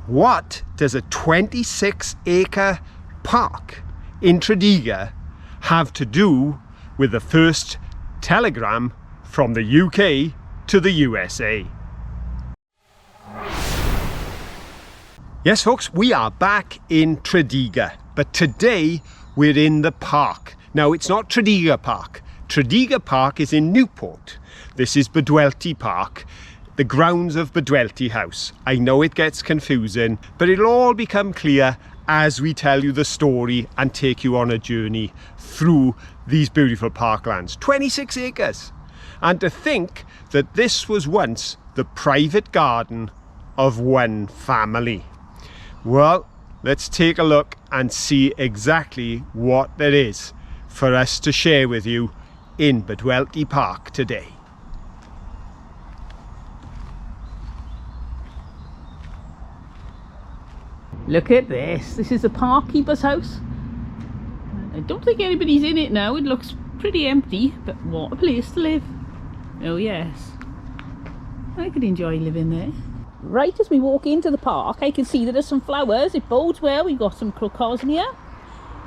What does a 26-acre park in Tredegar have to do with the first telegram from the UK to the USA? Yes folks, we are back in Tredegar, but today we're in the park. Now it's not Tredegar Park. Tredegar Park is in Newport. This is Bedwellty Park, the grounds of Bedwellty House. I know it gets confusing, but it'll all become clear as we tell you the story and take you on a journey through these beautiful parklands. 26 acres. And to think that this was once the private garden of one family. Well, let's take a look and see exactly what there is for us to share with you in Bedwellty Park today. Look at this. This is the park keeper's house. I don't think anybody's in it now. It looks pretty empty, but what a place to live. Oh yes, I could enjoy living there. Right as we walk into the park, I can see that there's some flowers. It bodes well. We've got some crocosmia.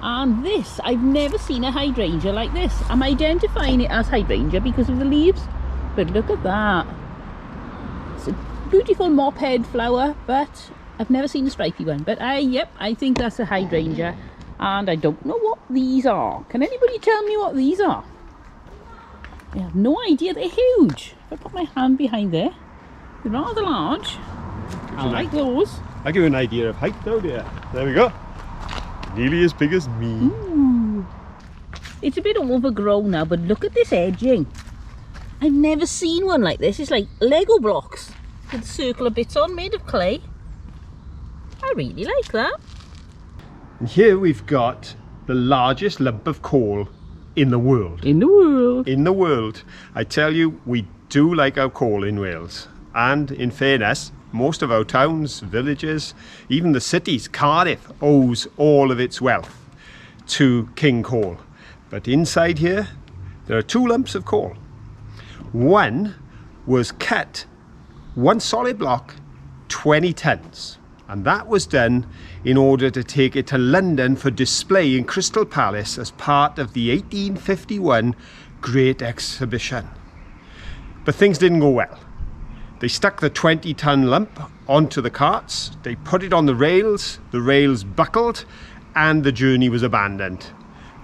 And this, I've never seen a hydrangea like this. I'm identifying it as hydrangea because of the leaves. But look at that. It's a beautiful mop head flower, but I've never seen a stripy one. But yep, I think that's a hydrangea. And I don't know what these are. Can anybody tell me what these are? I have no idea. They're huge. If I put my hand behind there, they're rather large. I like those. I'll give you an idea of height now, dear. There we go. Nearly as big as me. Ooh. It's a bit overgrown now, but look at this edging. I've never seen one like this. It's like Lego blocks with circular bits on, made of clay. I really like that. And here we've got the largest lump of coal in the world. In the world. In the world. I tell you, we do like our coal in Wales. And in fairness, most of our towns, villages, even the cities, Cardiff owes all of its wealth to king coal. But inside here, there are two lumps of coal. One was cut, one solid block, 20 tons. And that was done in order to take it to London for display in Crystal Palace as part of the 1851 Great Exhibition. But things didn't go well. They stuck the 20-ton lump onto the carts, they put it on the rails buckled, and the journey was abandoned.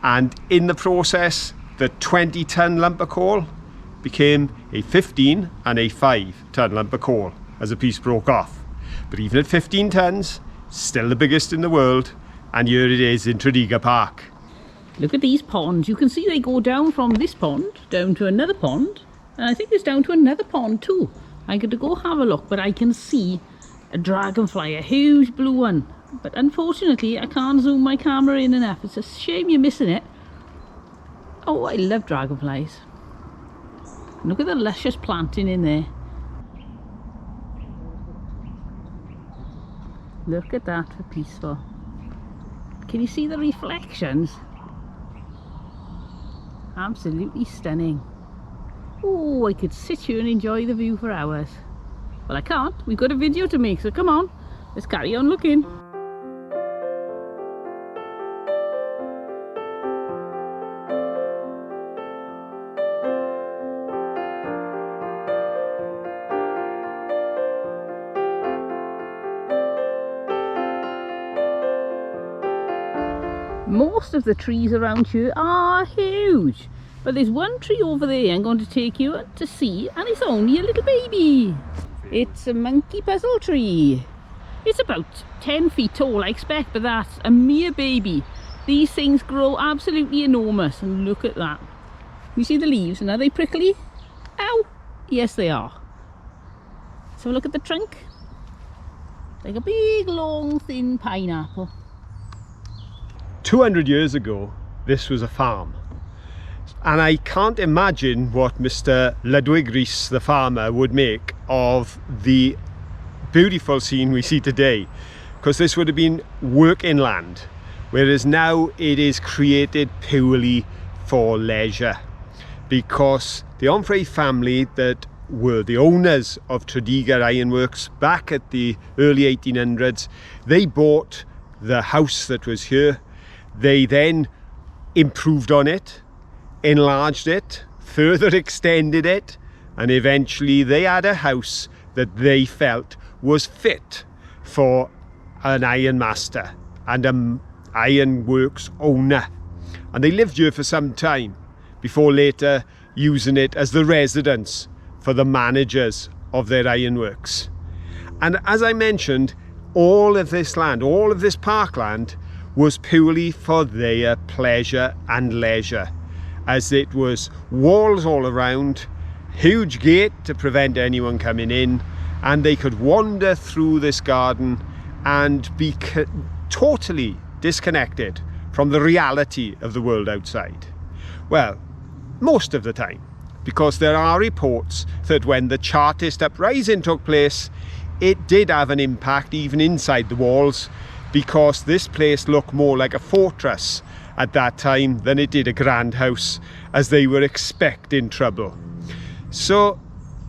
And in the process, the 20-ton lump of coal became a 15 and a 5-ton lump of coal as the piece broke off. But even at 15 tons, still the biggest in the world, and here it is in Tredegar Park. Look at these ponds. You can see they go down from this pond down to another pond, and I think it's down to another pond too. I got to go have a look, but I can see a dragonfly, a huge blue one. But unfortunately, I can't zoom my camera in enough. It's a shame you're missing it. Oh, I love dragonflies. Look at the luscious planting in there. Look at that for peaceful. Can you see the reflections? Absolutely stunning. Oh, I could sit here and enjoy the view for hours. Well, I can't. We've got a video to make, so come on. Let's carry on looking. Most of the trees around here are huge, but there's one tree over there I'm going to take you to see, and it's only a little baby. It's a monkey puzzle tree. It's about 10 feet tall, I expect, but that's a mere baby. These things grow absolutely enormous, and look at that. You see the leaves, and are they prickly? Ow! Yes, they are. Let's have a look at the trunk. Like a big, long, thin pineapple. 200 years ago, this was a farm. And I can't imagine what Mr. Ludwig Rees, the farmer, would make of the beautiful scene we see today, because this would have been working land, whereas now it is created purely for leisure, because the Onfray family that were the owners of Tredegar Ironworks back at the early 1800s. They bought the house that was here. They then improved on it, enlarged it, further extended it, and eventually they had a house that they felt was fit for an ironmaster and an ironworks owner. And they lived here for some time before later using it as the residence for the managers of their ironworks. And as I mentioned, all of this land, all of this parkland, was purely for their pleasure and leisure, as it was walls all around, huge gate to prevent anyone coming in, and they could wander through this garden and be totally disconnected from the reality of the world outside. Well, most of the time, because there are reports that when the Chartist uprising took place, it did have an impact even inside the walls, because this place looked more like a fortress at that time than it did a grand house, as they were expecting trouble. So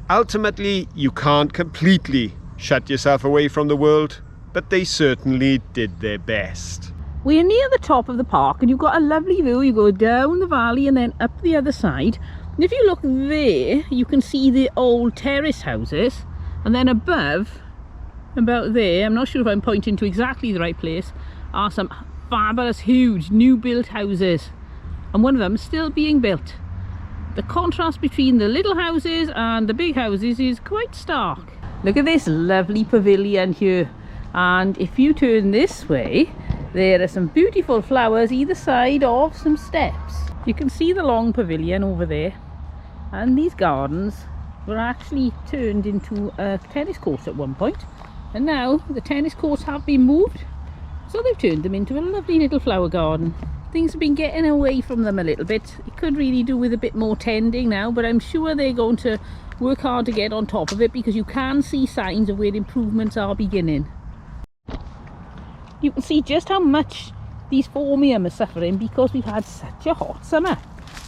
ultimately you can't completely shut yourself away from the world, but they certainly did their best. We're near the top of the park and you've got a lovely view. You go down the valley and then up the other side, and if you look there you can see the old terrace houses, and then above, about there, I'm not sure if I'm pointing to exactly the right place, are some fabulous huge new built houses, and one of them is still being built. The contrast between the little houses and the big houses is quite stark. Look at this lovely pavilion here, and if you turn this way there are some beautiful flowers either side of some steps. You can see the long pavilion over there, and these gardens were actually turned into a tennis court at one point, and now the tennis courts have been moved, so they've turned them into a lovely little flower garden. Things have been getting away from them a little bit. It could really do with a bit more tending now, but I'm sure they're going to work hard to get on top of it, because you can see signs of where improvements are beginning. You can see just how much these formium are suffering because we've had such a hot summer.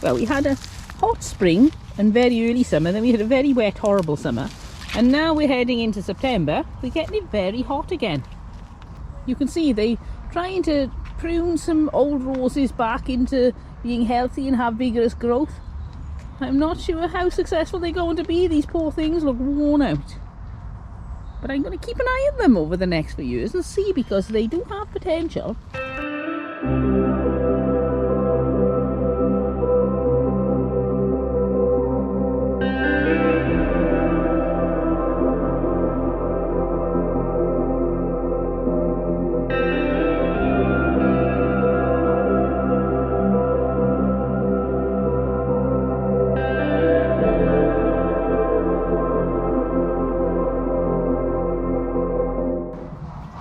Well, we had a hot spring and very early summer, then we had a very wet, horrible summer, and now we're heading into September. We're getting it very hot again. You can see they're trying to prune some old roses back into being healthy and have vigorous growth. I'm not sure how successful they're going to be. These poor things look worn out. But I'm going to keep an eye on them over the next few years and see, because they do have potential.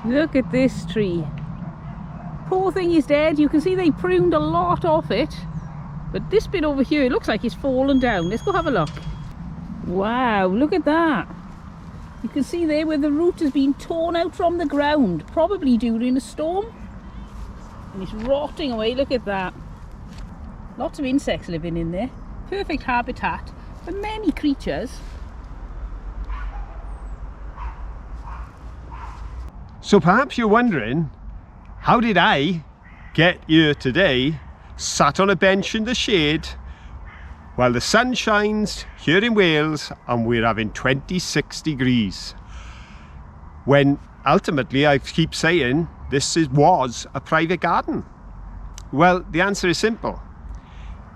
Look at this tree. Poor thing is dead. You can see they pruned a lot off it, but this bit over here, it looks like it's fallen down. Let's go have a look. Wow, look at that. You can see there where the root has been torn out from the ground, probably during a storm, and it's rotting away. Look at that. Lots of insects living in there. Perfect habitat for many creatures. So perhaps you're wondering, how did I get here today, sat on a bench in the shade, while the sun shines here in Wales and we're having 26 degrees, when ultimately I keep saying this was a private garden? Well, the answer is simple.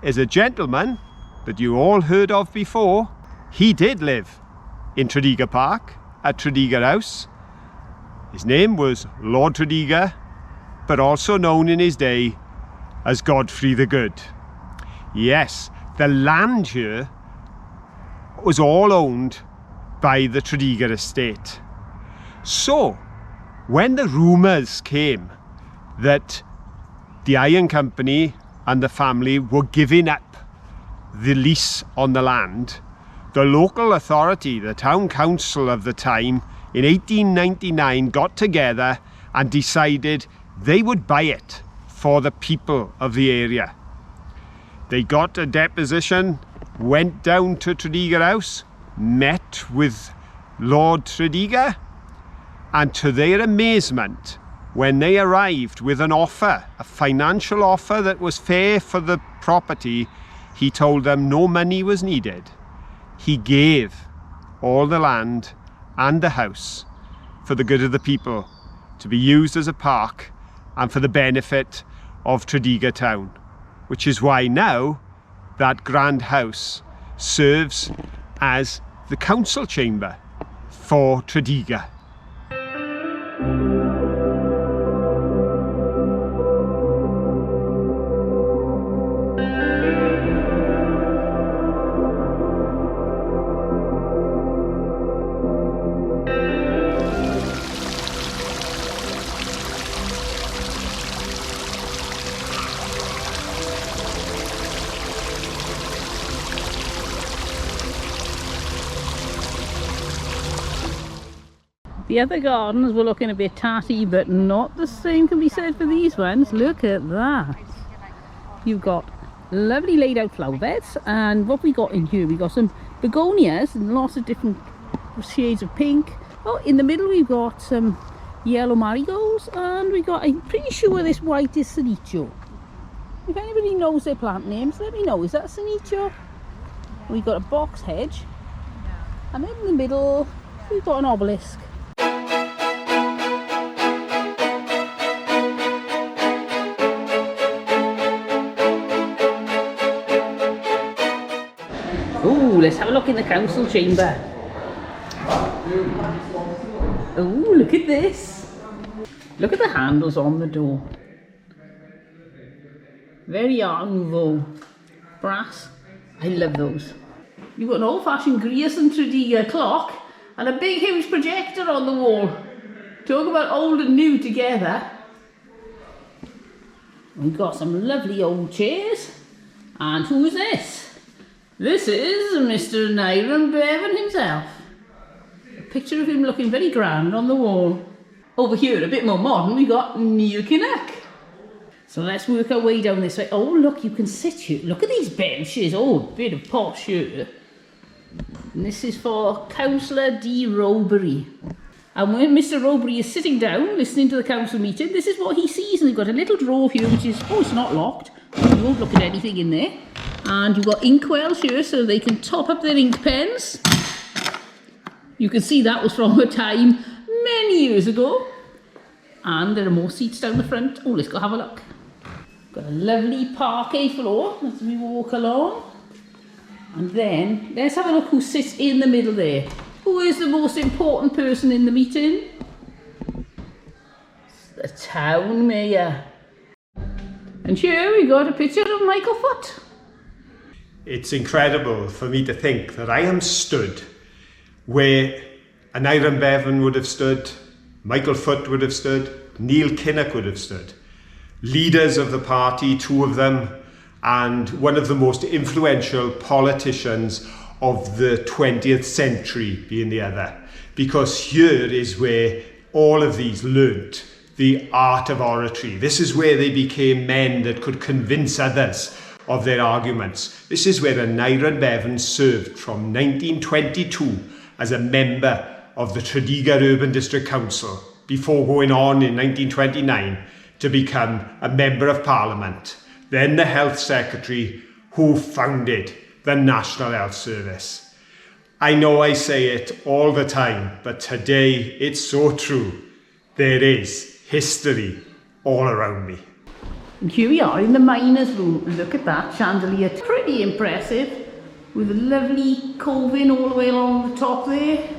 As a gentleman that you all heard of before, he did live in Tredegar Park at Tredegar House. His name was Lord Tredegar, but also known in his day as Godfrey the Good. Yes, the land here was all owned by the Tredegar estate. So, when the rumours came that the iron company and the family were giving up the lease on the land, the local authority, the town council of the time, in 1899 got together and decided they would buy it for the people of the area. They got a deposition, went down to Tredegar House, met with Lord Tredegar, and to their amazement, when they arrived with an offer, a financial offer that was fair for the property, he told them no money was needed. He gave all the land and the house for the good of the people, to be used as a park and for the benefit of Tredegar town, which is why now that grand house serves as the council chamber for Tredegar. The other gardens were looking a bit tatty, but not the same can be said for these ones. Look at that. You've got lovely laid out flower beds, and what we got in here, we got some begonias and lots of different shades of pink. Oh, in the middle we've got some yellow marigolds, and we got, I'm pretty sure this white is Sanicho. If anybody knows their plant names, let me know. Is that Sanicho? We've got a box hedge, and then in the middle we've got an obelisk. Oh, let's have a look in the council chamber. Oh, look at this. Look at the handles on the door. Very Art Nouveau. Brass. I love those. You've got an old-fashioned Grierson Tredegar clock and a big huge projector on the wall. Talk about old and new together. We've got some lovely old chairs. And who's this? This is Mr. Aneurin Bevan himself. A picture of him looking very grand on the wall. Over here, a bit more modern, we got Neil Kinnock. So let's work our way down this way. Oh, look, you can sit here. Look at these benches. Oh, a bit of posh here. And this is for Councillor D. Robery. And when Mr. Robery is sitting down, listening to the council meeting, this is what he sees. And they've got a little drawer here, which is, oh, it's not locked. You won't look at anything in there. And you've got inkwells here so they can top up their ink pens. You can see that was from a time many years ago. And there are more seats down the front. Oh, let's go have a look. Got a lovely parquet floor as we walk along. And then let's have a look who sits in the middle there. Who is the most important person in the meeting? It's the town mayor. And here we got a picture of Michael Foot. It's incredible for me to think that I am stood where Aneurin Bevan would have stood, Michael Foot would have stood, Neil Kinnock would have stood. Leaders of the party, two of them, and one of the most influential politicians of the 20th century being the other. Because here is where all of these learnt the art of oratory. This is where they became men that could convince others of their arguments. This is where Aneurin Bevan served from 1922 as a member of the Tredegar Urban District Council before going on in 1929 to become a Member of Parliament, then the Health Secretary who founded the National Health Service. I know I say it all the time, but today it's so true. There is history all around me. And here we are in the miners' room. Look at that chandelier. Pretty impressive. With a lovely coving all the way along the top there.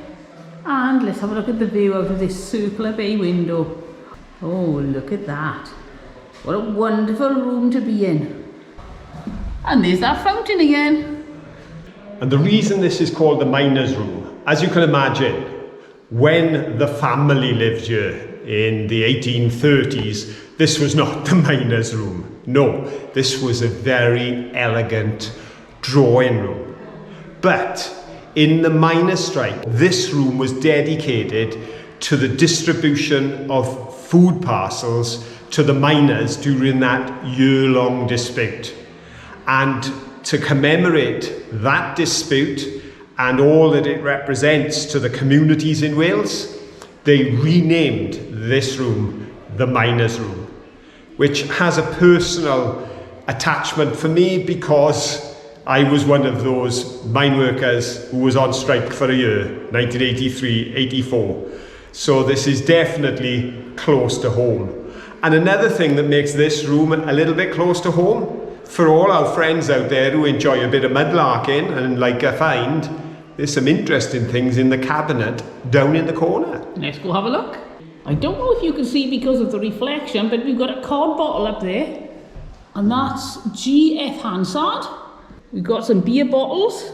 And let's have a look at the view out of this circular bay window. Oh, look at that. What a wonderful room to be in. And there's that fountain again. And the reason this is called the miners' room, as you can imagine, when the family lived here in the 1830s, this was not the miners' room. No, this was a very elegant drawing room. But in the miners' strike, this room was dedicated to the distribution of food parcels to the miners during that year-long dispute. And to commemorate that dispute and all that it represents to the communities in Wales, they renamed this room the Miners' Room, which has a personal attachment for me because I was one of those mine workers who was on strike for a year, 1983, 84. So this is definitely close to home. And another thing that makes this room a little bit close to home, for all our friends out there who enjoy a bit of mudlarking and like a find, there's some interesting things in the cabinet down in the corner. Let's go have a look. I don't know if you can see because of the reflection, but we've got a cod bottle up there, and that's GF Hansard. We've got some beer bottles,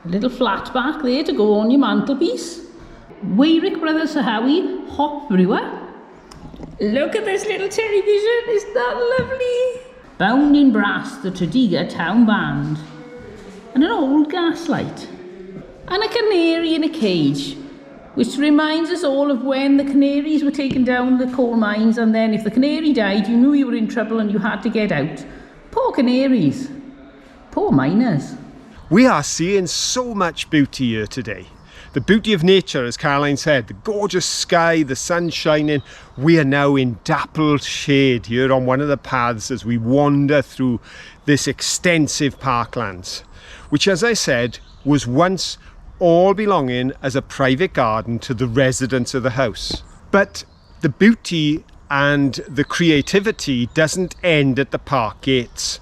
a little flat back there to go on your mantelpiece. Weirick Brothers Sahawi Hop Brewer. Look at this little television, isn't that lovely? Bound in brass, the Tredegar Town Band. And an old gas light. And a canary in a cage, which reminds us all of when the canaries were taken down the coal mines, and then if the canary died, you knew you were in trouble and you had to get out. Poor canaries. Poor miners. We are seeing so much beauty here today. The beauty of nature, as Caroline said, the gorgeous sky, the sun shining. We are now in dappled shade here on one of the paths as we wander through this extensive parklands, which, as I said, was once all belonging as a private garden to the residents of the house. But the beauty and the creativity doesn't end at the park gates,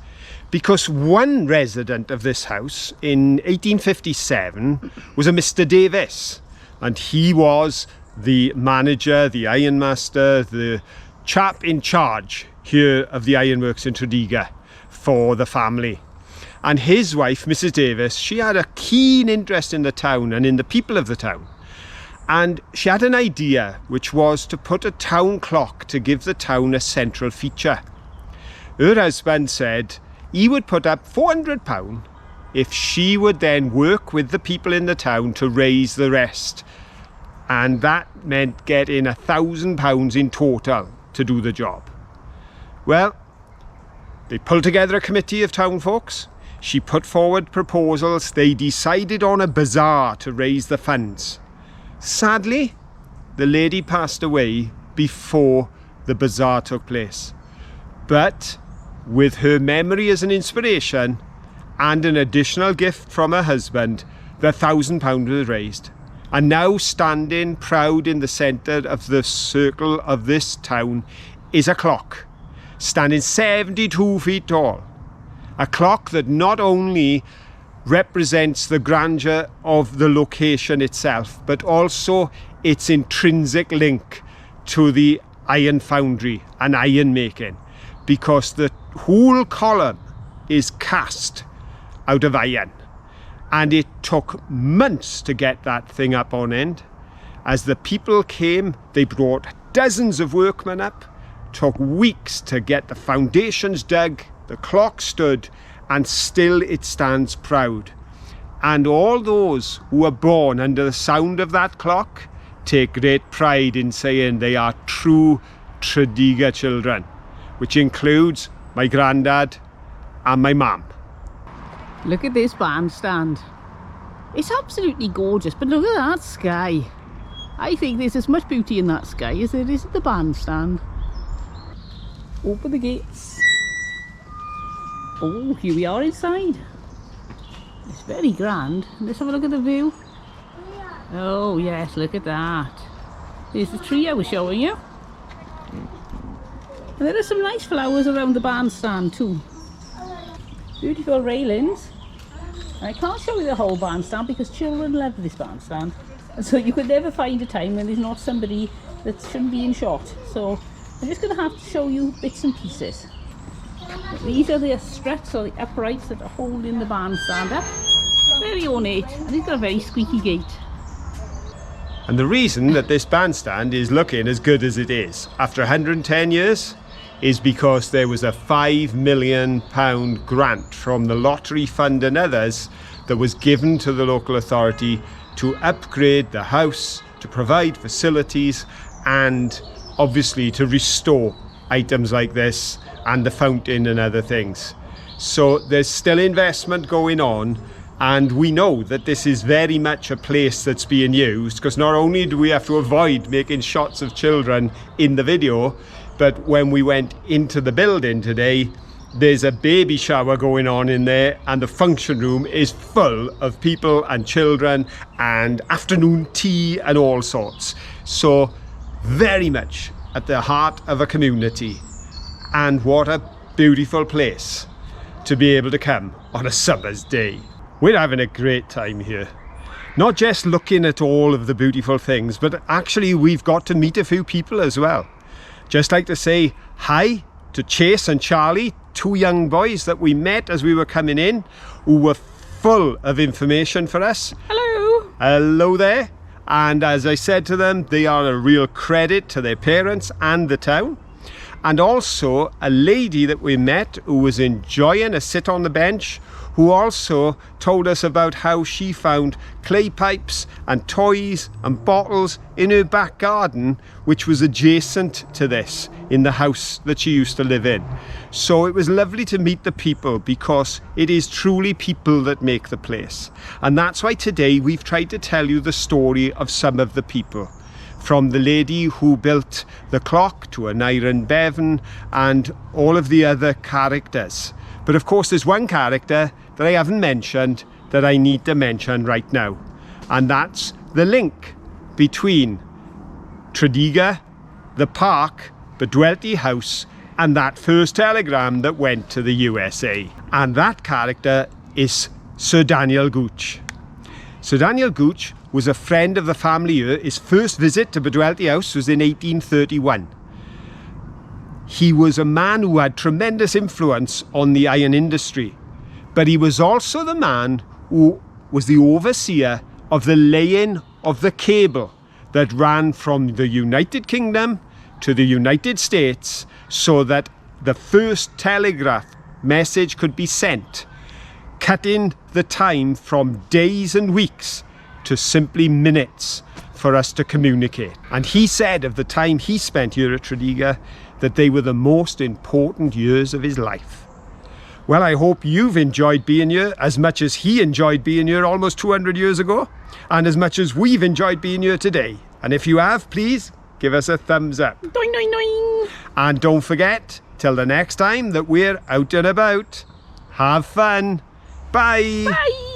because one resident of this house in 1857 was a Mr. Davis, and he was the manager, the ironmaster, the chap in charge here of the ironworks in Tredegar for the family. And his wife, Mrs. Davis, she had a keen interest in the town and in the people of the town. And she had an idea, which was to put a town clock to give the town a central feature. Her husband said he would put up £400 if she would then work with the people in the town to raise the rest. And that meant getting £1,000 in total to do the job. Well, they pulled together a committee of town folks. She put forward proposals. They decided on a bazaar to raise the funds. Sadly, the lady passed away before the bazaar took place. But with her memory as an inspiration and an additional gift from her husband, the £1,000 was raised. And now standing proud in the centre of the circle of this town is a clock, standing 72 feet tall. A clock that not only represents the grandeur of the location itself, but also its intrinsic link to the iron foundry and iron making, because the whole column is cast out of iron, and it took months to get that thing up on end. As the people came, they brought dozens of workmen up, took weeks to get the foundations dug, the clock stood, and still it stands proud. And all those who were born under the sound of that clock take great pride in saying they are true Tredegar children, which includes my granddad and my mum. Look at this bandstand. It's absolutely gorgeous, but look at that sky. I think there's as much beauty in that sky as there is at the bandstand. Open the gates. Oh, here we are inside. It's very grand. Let's have a look at the view. Oh yes, look at that. There's the tree I was showing you. And there are some nice flowers around the bandstand too. Beautiful railings. And I can't show you the whole bandstand because children love this bandstand. And so you could never find a time when there's not somebody that shouldn't be in shot. So I'm just going to have to show you bits and pieces. These are the struts or the uprights that are holding the bandstand up. Very ornate, and it's got a very squeaky gate. And the reason that this bandstand is looking as good as it is after 110 years is because there was a £5 million grant from the lottery fund and others that was given to the local authority to upgrade the house, to provide facilities, and obviously to restore items like this and the fountain and other things. So there's still investment going on, And we know that this is very much a place that's being used, because not only do we have to avoid making shots of children in the video, but when we went into the building today, there's a baby shower going on in there, and the function room is full of people and children and afternoon tea and all sorts. So very much at the heart of a community, and what a beautiful place to be able to come on a summer's day. We're having a great time here. Not just looking at all of the beautiful things, but actually we've got to meet a few people as well. Just like to say hi to Chase and Charlie, two young boys that we met as we were coming in, who were full of information for us. Hello. Hello there. And as I said to them, they are a real credit to their parents and the town. And also a lady that we met who was enjoying a sit on the bench, who also told us about how she found clay pipes and toys and bottles in her back garden, which was adjacent to this, in the house that she used to live in. So it was lovely to meet the people, because it is truly people that make the place. And that's why today we've tried to tell you the story of some of the people. From the lady who built the clock to Aneurin Bevan and all of the other characters. But of course there's one character that I haven't mentioned that I need to mention right now. And that's the link between Tredegar, the park, Bedwellty House, and that first telegram that went to the USA. And that character is Sir Daniel Gooch. Sir Daniel Gooch was a friend of the family here. His first visit to Bedwellty House was in 1831. He was a man who had tremendous influence on the iron industry, but he was also the man who was the overseer of the laying of the cable that ran from the United Kingdom to the United States, so that the first telegraph message could be sent, cutting the time from days and weeks to simply minutes for us to communicate. And he said of the time he spent here at Tredegar that they were the most important years of his life. Well, I hope you've enjoyed being here as much as he enjoyed being here almost 200 years ago, and as much as we've enjoyed being here today. And if you have, please give us a thumbs up. Doing, doing, doing. And don't forget, till the next time that we're out and about, have fun. Bye. Bye.